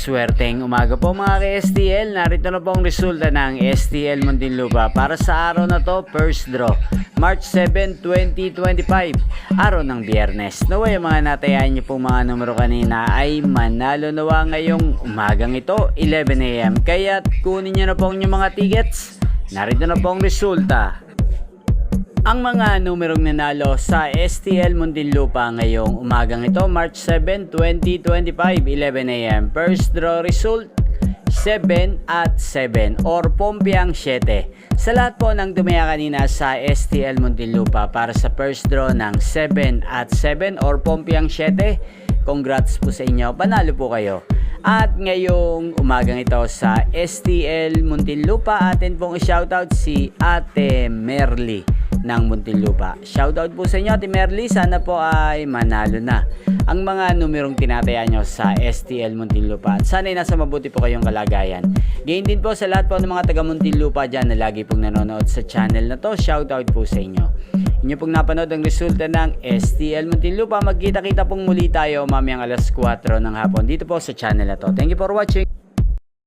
Maswerteng umaga po mga ka-STL. Narito na po ang resulta ng STL Muntinlupa para sa araw na to, first draw, March 7, 2025, araw ng Biyernes. Naway mga natayaan niyo pong mga numero kanina ay manalo nawa ngayong umagang ito, 11 AM. Kaya kunin niyo na po ang inyong mga tickets. Narito na po ang resulta. Ang mga numerong nanalo sa STL Muntinlupa ngayong umagang ito, March 7, 2025, 11 AM. First draw result, 7 at 7 or Pompiang 7. Sa lahat po ng tumaya kanina sa STL Muntinlupa para sa first draw ng 7 at 7 or Pompiang 7, congrats po sa inyo, panalo po kayo. At ngayong umagang ito sa STL Muntinlupa, atin pong i-shoutout si Ate Merly ng Muntinlupa. Shoutout po sa inyo Ate Merly, sana po ay manalo na ang mga numerong tinataya nyo sa STL Muntinlupa at sana'y nasa mabuti po kayong kalagayan. Gayon din po sa lahat po ng mga taga Muntinlupa dyan na lagi pong nanonood sa channel na to, shoutout po sa inyo. Inyo pong napanood ang resulta ng STL Muntinlupa. Magkita-kita pong muli tayo mamayang alas 4 ng hapon dito po sa channel na to. Thank you for watching.